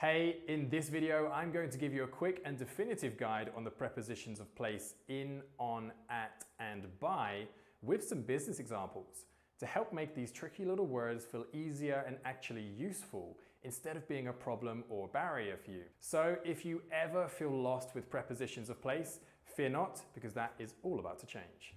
Hey, in this video, I'm going to give you a quick and definitive guide on the prepositions of place in, on, at, and by with some business examples to help make these tricky little words feel easier and actually useful instead of being a problem or barrier for you. So if you ever feel lost with prepositions of place, fear not, because that is all about to change.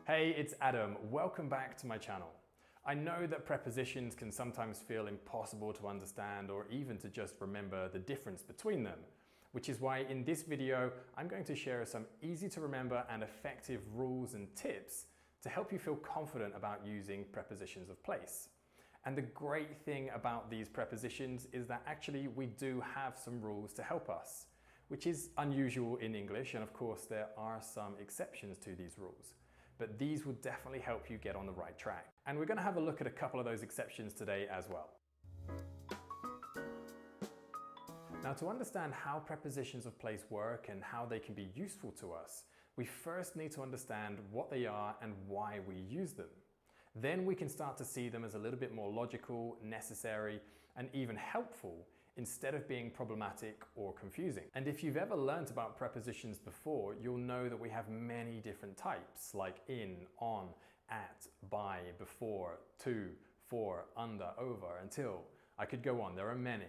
Hey, it's Adam. Welcome back to my channel. I know that prepositions can sometimes feel impossible to understand or even to just remember the difference between them, which is why in this video, I'm going to share some easy to remember and effective rules and tips to help you feel confident about using prepositions of place. And the great thing about these prepositions is that actually we do have some rules to help us, which is unusual in English, and of course there are some exceptions to these rules. But these will definitely help you get on the right track. And we're going to have a look at a couple of those exceptions today as well. Now, to understand how prepositions of place work and how they can be useful to us, we first need to understand what they are and why we use them. Then we can start to see them as a little bit more logical, necessary, and even helpful instead of being problematic or confusing. And if you've ever learned about prepositions before, you'll know that we have many different types like in, on, at, by, before, to, for, under, over, until. I could go on, there are many.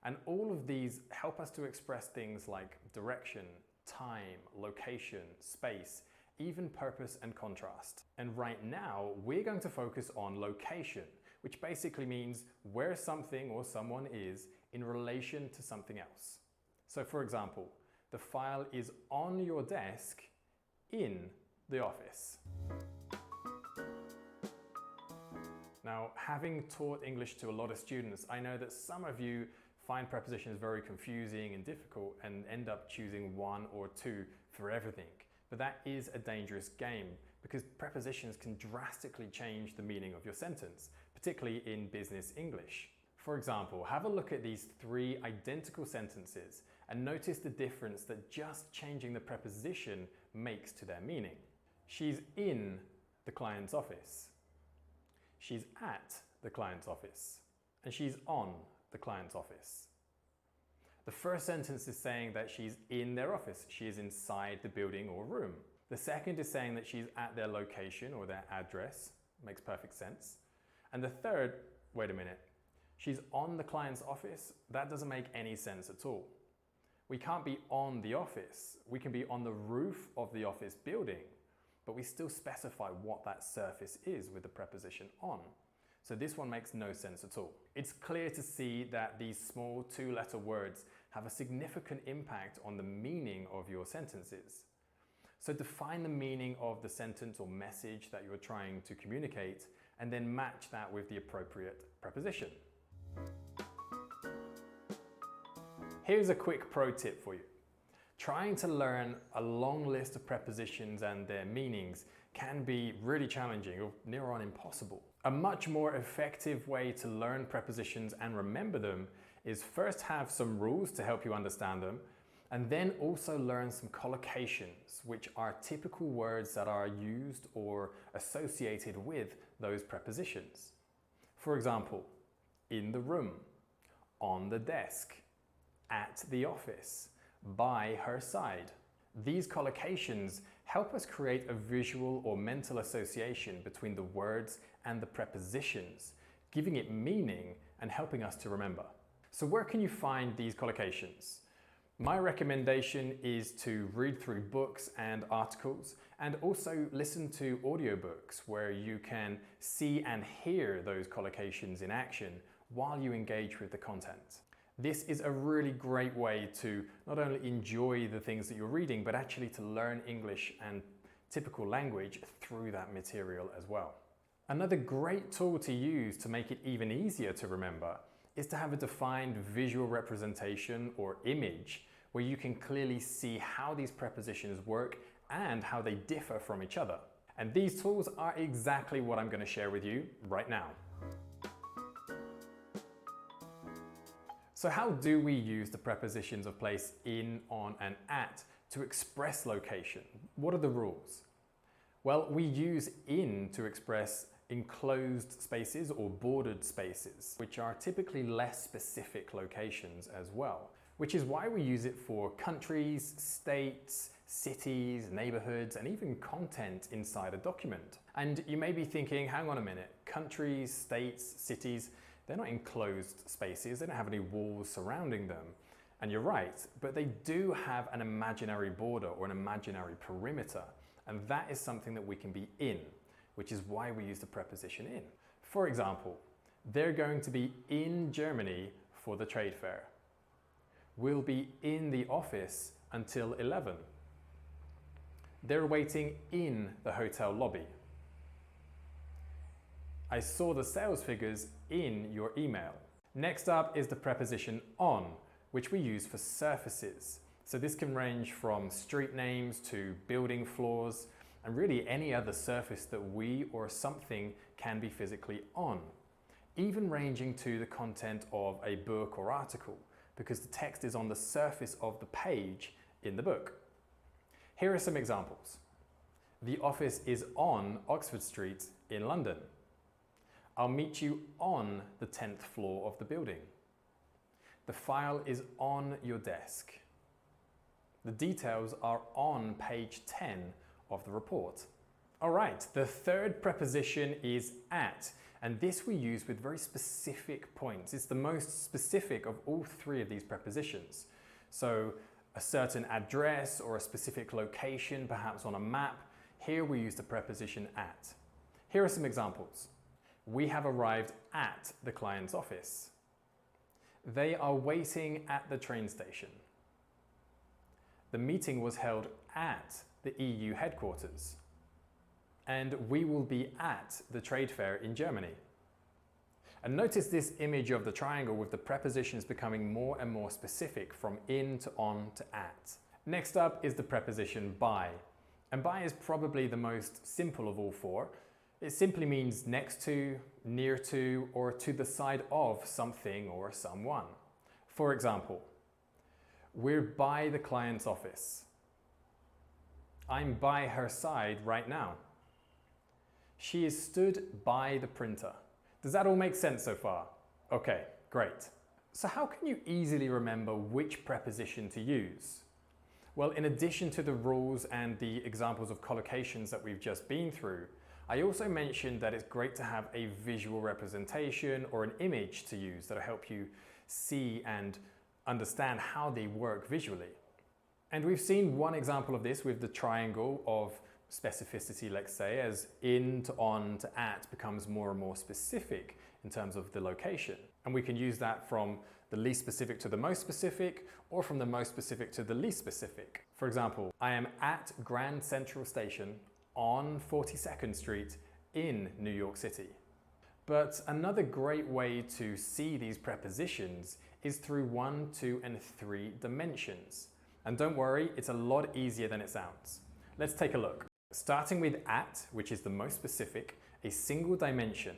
And all of these help us to express things like direction, time, location, space, even purpose and contrast. And right now, we're going to focus on location, which basically means where something or someone is in relation to something else. So for example, the file is on your desk in the office. Now, having taught English to a lot of students, I know that some of you find prepositions very confusing and difficult and end up choosing one or two for everything. But that is a dangerous game because prepositions can drastically change the meaning of your sentence, particularly in business English. For example, have a look at these three identical sentences and notice the difference that just changing the preposition makes to their meaning. She's in the client's office. She's at the client's office. And she's on the client's office. The first sentence is saying that she's in their office. She is inside the building or room. The second is saying that she's at their location or their address. Makes perfect sense. And the third, wait a minute, she's on the client's office. That doesn't make any sense at all. We can't be on the office. We can be on the roof of the office building, but we still specify what that surface is with the preposition on. So this one makes no sense at all. It's clear to see that these small two-letter words have a significant impact on the meaning of your sentences. So define the meaning of the sentence or message that you're trying to communicate and then match that with the appropriate preposition. Here's a quick pro tip for you. Trying to learn a long list of prepositions and their meanings can be really challenging or near on impossible. A much more effective way to learn prepositions and remember them is first have some rules to help you understand them, and then also learn some collocations, which are typical words that are used or associated with those prepositions. For example, in the room, on the desk, at the office, by her side. These collocations help us create a visual or mental association between the words and the prepositions, giving it meaning and helping us to remember. So where can you find these collocations? My recommendation is to read through books and articles and also listen to audiobooks where you can see and hear those collocations in action while you engage with the content. This is a really great way to not only enjoy the things that you're reading, but actually to learn English and typical language through that material as well. Another great tool to use to make it even easier to remember is to have a defined visual representation or image where you can clearly see how these prepositions work and how they differ from each other. And these tools are exactly what I'm going to share with you right now. So how do we use the prepositions of place in, on, and at to express location? What are the rules? Well, we use in to express enclosed spaces or bordered spaces, which are typically less specific locations as well, which is why we use it for countries, states, cities, neighborhoods, and even content inside a document. And you may be thinking, hang on a minute, countries, states, cities, they're not enclosed spaces, they don't have any walls surrounding them. And you're right, but they do have an imaginary border or an imaginary perimeter, and that is something that we can be in, which is why we use the preposition in. For example, they're going to be in Germany for the trade fair. We'll be in the office until 11. They're waiting in the hotel lobby. I saw the sales figures in your email. Next up is the preposition on, which we use for surfaces. So this can range from street names to building floors, and really any other surface that we or something can be physically on, even ranging to the content of a book or article, because the text is on the surface of the page in the book. Here are some examples. The office is on Oxford Street in London. I'll meet you on the 10th floor of the building. The file is on your desk. The details are on page 10 of the report. All right, the third preposition is at, and this we use with very specific points. It's the most specific of all three of these prepositions. So a certain address or a specific location, perhaps on a map, here we use the preposition at. Here are some examples. We have arrived at the client's office. They are waiting at the train station. The meeting was held at the EU headquarters. And we will be at the trade fair in Germany. And notice this image of the triangle with the prepositions becoming more and more specific from in to on to at. Next up is the preposition by. And by is probably the most simple of all four. It simply means next to, near to, or to the side of something or someone. For example, we're by the client's office. I'm by her side right now. She is stood by the printer. Does that all make sense so far? Okay, great. So how can you easily remember which preposition to use? Well, in addition to the rules and the examples of collocations that we've just been through, I also mentioned that it's great to have a visual representation or an image to use that'll help you see and understand how they work visually. And we've seen one example of this with the triangle of specificity, let's say, as in to on to at becomes more and more specific in terms of the location. And we can use that from the least specific to the most specific, or from the most specific to the least specific. For example, I am at Grand Central Station on 42nd Street in New York City. But another great way to see these prepositions is through 1, 2, and 3 dimensions. And don't worry, it's a lot easier than it sounds. Let's take a look. Starting with at, which is the most specific, a single dimension.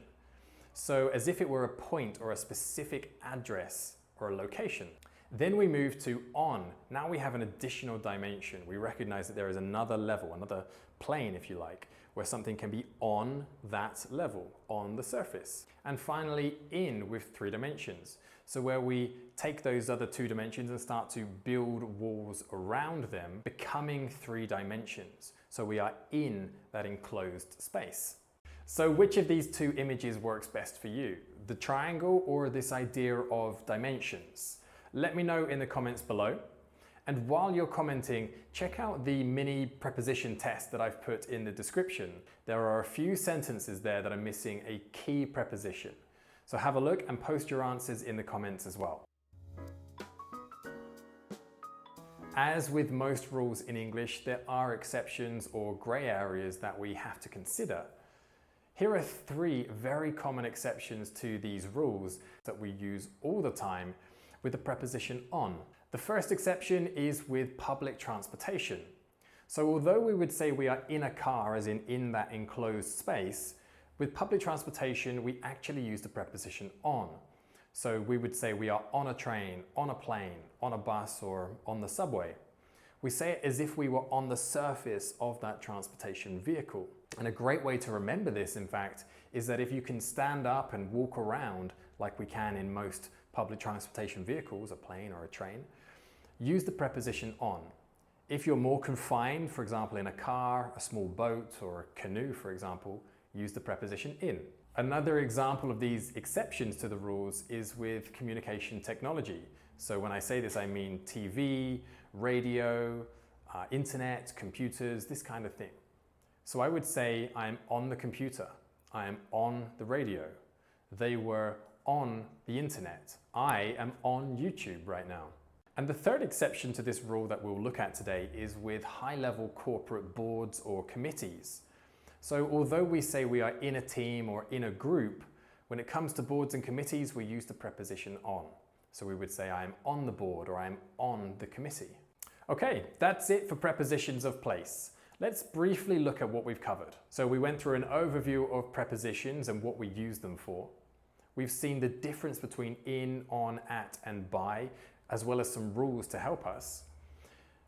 So as if it were a point or a specific address or a location. Then we move to on. Now we have an additional dimension. We recognize that there is another level, another plane, if you like, where something can be on that level, on the surface. And finally, in with 3 dimensions. So where we take those other 2 dimensions and start to build walls around them, becoming 3 dimensions. So we are in that enclosed space. So which of these 2 images works best for you? The triangle or this idea of dimensions? Let me know in the comments below. And while you're commenting, check out the mini preposition test that I've put in the description. There are a few sentences there that are missing a key preposition. So have a look and post your answers in the comments as well. As with most rules in English, there are exceptions or grey areas that we have to consider. Here are 3 very common exceptions to these rules that we use all the time with the preposition on. The first exception is with public transportation. So although we would say we are in a car, as in that enclosed space, with public transportation we actually use the preposition on. So we would say we are on a train, on a plane, on a bus, or on the subway. We say it as if we were on the surface of that transportation vehicle. And a great way to remember this, in fact, is that if you can stand up and walk around like we can in most public transportation vehicles, a plane or a train, use the preposition on. If you're more confined, for example, in a car, a small boat, or a canoe, for example, use the preposition in. Another example of these exceptions to the rules is with communication technology. So when I say this, I mean TV, radio, internet, computers, this kind of thing. So I would say I'm on the computer, I am on the radio, they were on the internet, I am on YouTube right now. And the third exception to this rule that we'll look at today is with high-level corporate boards or committees. So although we say we are in a team or in a group, when it comes to boards and committees, we use the preposition on. So we would say I am on the board or I am on the committee. Okay, that's it for prepositions of place. Let's briefly look at what we've covered. So we went through an overview of prepositions and what we use them for. We've seen the difference between in, on, at, and by, as well as some rules to help us.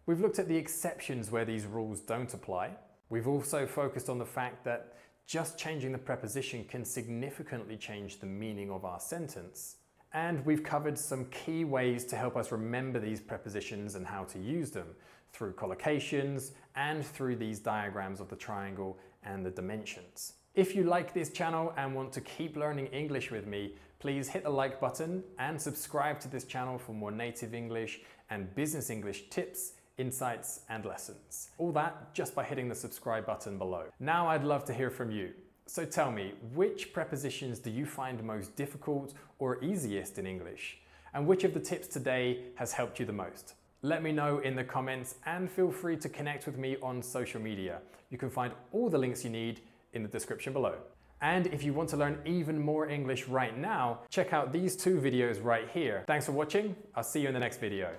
We've looked at the exceptions where these rules don't apply. We've also focused on the fact that just changing the preposition can significantly change the meaning of our sentence. And we've covered some key ways to help us remember these prepositions and how to use them through collocations and through these diagrams of the triangle and the dimensions. If you like this channel and want to keep learning English with me, please hit the like button and subscribe to this channel for more native English and business English tips, insights, and lessons. All that just by hitting the subscribe button below. Now I'd love to hear from you. So tell me, which prepositions do you find most difficult or easiest in English? And which of the tips today has helped you the most? Let me know in the comments and feel free to connect with me on social media. You can find all the links you need in the description below. And if you want to learn even more English right now, check out these two videos right here. Thanks for watching. I'll see you in the next video.